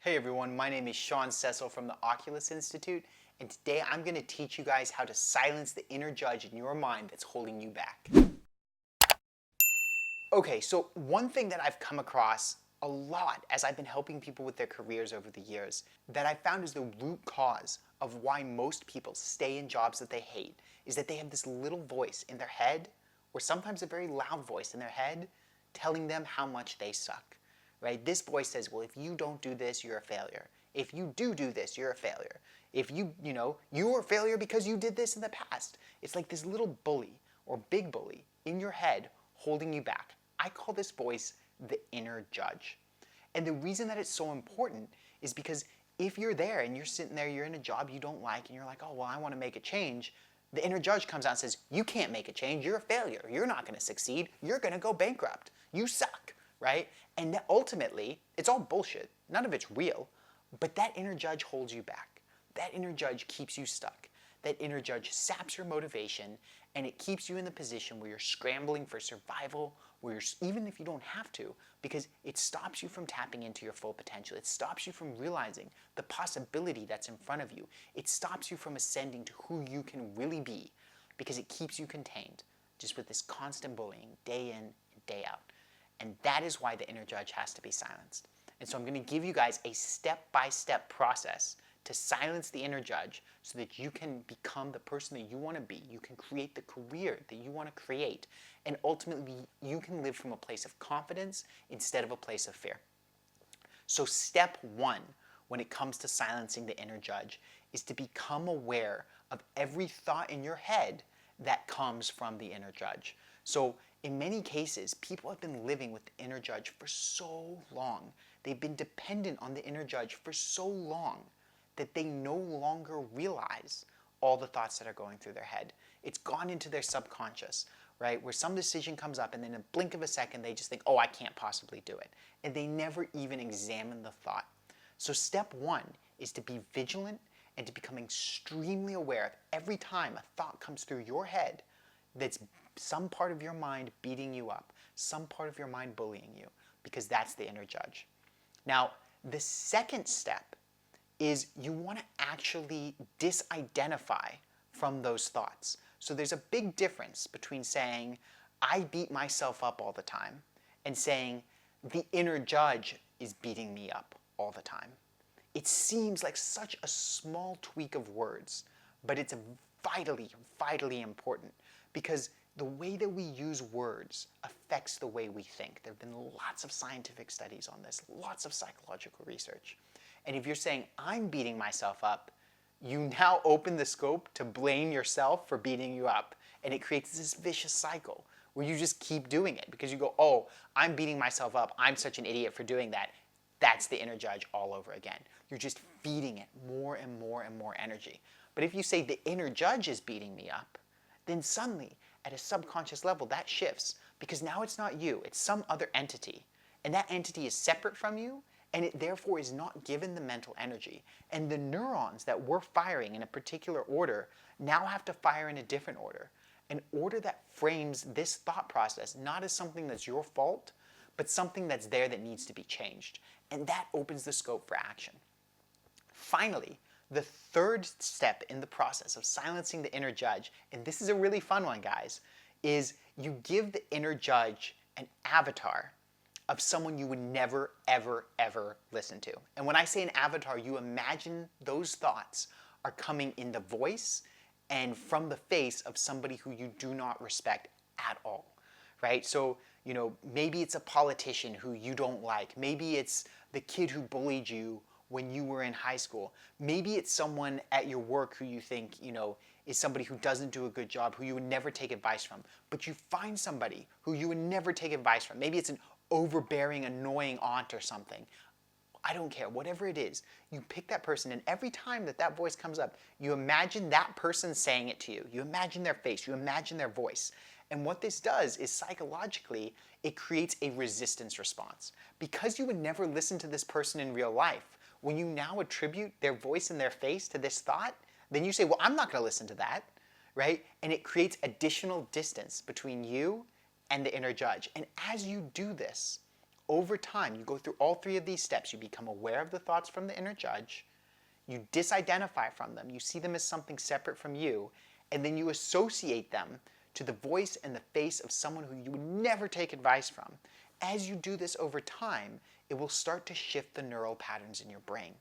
Hey everyone, my name is Sean Cecil from the Oculus Institute, and today I'm going to teach you guys how to silence the inner judge in your mind that's holding you back. Okay, so one thing that I've come across a lot as I've been helping people with their careers over the years that I found is the root cause of why most people stay in jobs that they hate is that they have this little voice in their head, or sometimes a very loud voice in their head, telling them how much they suck. Right? This voice says, well, if you don't do this, you're a failure. If you do this, you're a failure. If you're a failure because you did this in the past. It's like this little bully or big bully in your head holding you back. I call this voice the inner judge. And the reason that it's so important is because if you're there and you're sitting there, you're in a job you don't like, and you're like, oh, well, I want to make a change, the inner judge comes out and says, you can't make a change, you're a failure, you're not going to succeed, you're going to go bankrupt, you suck, right? And ultimately, it's all bullshit. None of it's real, but that inner judge holds you back. That inner judge keeps you stuck. That inner judge saps your motivation, and it keeps you in the position where you're scrambling for survival, where even if you don't have to, because it stops you from tapping into your full potential. It stops you from realizing the possibility that's in front of you. It stops you from ascending to who you can really be, because it keeps you contained, just with this constant bullying, day in and day out. And that is why the inner judge has to be silenced. And so I'm going to give you guys a step-by-step process to silence the inner judge so that you can become the person that you want to be. You can create the career that you want to create. And ultimately, you can live from a place of confidence instead of a place of fear. So step one, when it comes to silencing the inner judge, is to become aware of every thought in your head that comes from the inner judge. So in many cases, people have been living with the inner judge for so long. They've been dependent on the inner judge for so long that they no longer realize all the thoughts that are going through their head. It's gone into their subconscious, right? Where some decision comes up and in a blink of a second they just think, oh, I can't possibly do it. And they never even examine the thought. So step one is to be vigilant and to become extremely aware of every time a thought comes through your head that's some part of your mind beating you up, some part of your mind bullying you, because that's the inner judge. Now, the second step is you want to actually disidentify from those thoughts. So there's a big difference between saying, I beat myself up all the time, and saying, the inner judge is beating me up all the time. It seems like such a small tweak of words, but it's vitally, vitally important, because the way that we use words affects the way we think. There have been lots of scientific studies on this, lots of psychological research. And if you're saying, I'm beating myself up, you now open the scope to blame yourself for beating you up. And it creates this vicious cycle where you just keep doing it because you go, oh, I'm beating myself up. I'm such an idiot for doing that. That's the inner judge all over again. You're just feeding it more and more and more energy. But if you say the inner judge is beating me up, then suddenly at a subconscious level that shifts, because now it's not you, it's some other entity. And that entity is separate from you, and it therefore is not given the mental energy. And the neurons that were firing in a particular order now have to fire in a different order. An order that frames this thought process not as something that's your fault, but something that's there that needs to be changed. And that opens the scope for action. Finally, the third step in the process of silencing the inner judge, and this is a really fun one, guys, is you give the inner judge an avatar of someone you would never, ever, ever listen to. And when I say an avatar, you imagine those thoughts are coming in the voice and from the face of somebody who you do not respect at all, right? So, maybe it's a politician who you don't like. Maybe it's the kid who bullied you when you were in high school. Maybe it's someone at your work who you think, is somebody who doesn't do a good job, who you would never take advice from. But you find somebody who you would never take advice from. Maybe it's an overbearing, annoying aunt or something. I don't care, whatever it is, you pick that person, and every time that voice comes up, you imagine that person saying it to you. You imagine their face, you imagine their voice. And what this does is psychologically, it creates a resistance response. Because you would never listen to this person in real life, when you now attribute their voice and their face to this thought, then you say, well, I'm not going to listen to that, right? And it creates additional distance between you and the inner judge. And as you do this, over time, you go through all three of these steps. You become aware of the thoughts from the inner judge, you disidentify from them, you see them as something separate from you, and then you associate them to the voice and the face of someone who you would never take advice from. As you do this over time, it will start to shift the neural patterns in your brain.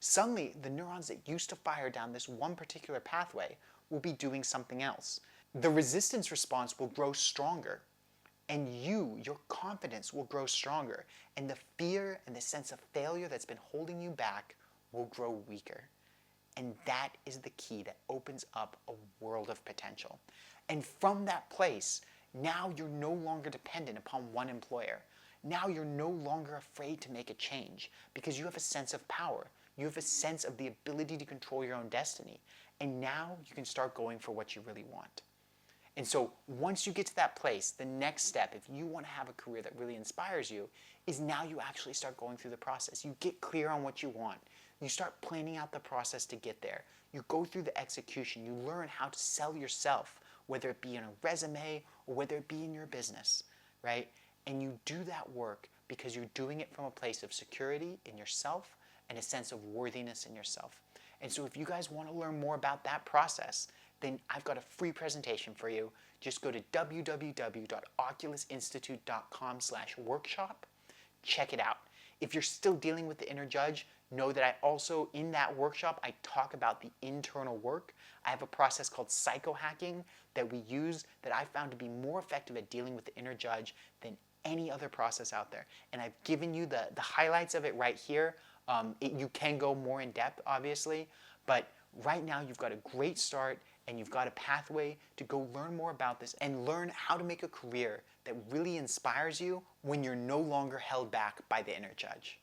Suddenly, the neurons that used to fire down this one particular pathway will be doing something else. The resistance response will grow stronger, and your confidence will grow stronger, and the fear and the sense of failure that's been holding you back will grow weaker. And that is the key that opens up a world of potential. And from that place, now you're no longer dependent upon one employer. Now you're no longer afraid to make a change because you have a sense of power. You have a sense of the ability to control your own destiny. And now you can start going for what you really want. And so once you get to that place, the next step, if you want to have a career that really inspires you, is now you actually start going through the process. You get clear on what you want. You start planning out the process to get there. You go through the execution. You learn how to sell yourself, whether it be in a resume or whether it be in your business, right? And you do that work because you're doing it from a place of security in yourself and a sense of worthiness in yourself. And so if you guys want to learn more about that process, then I've got a free presentation for you. Just go to www.oculusinstitute.com/workshop. Check it out. If you're still dealing with the inner judge, know that I also, in that workshop, I talk about the internal work. I have a process called psychohacking that we use that I found to be more effective at dealing with the inner judge than any other process out there. And I've given you the highlights of it right here. You can go more in depth, obviously, but right now you've got a great start and you've got a pathway to go learn more about this and learn how to make a career that really inspires you when you're no longer held back by the inner judge.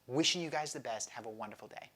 Wishing you guys the best. Have a wonderful day.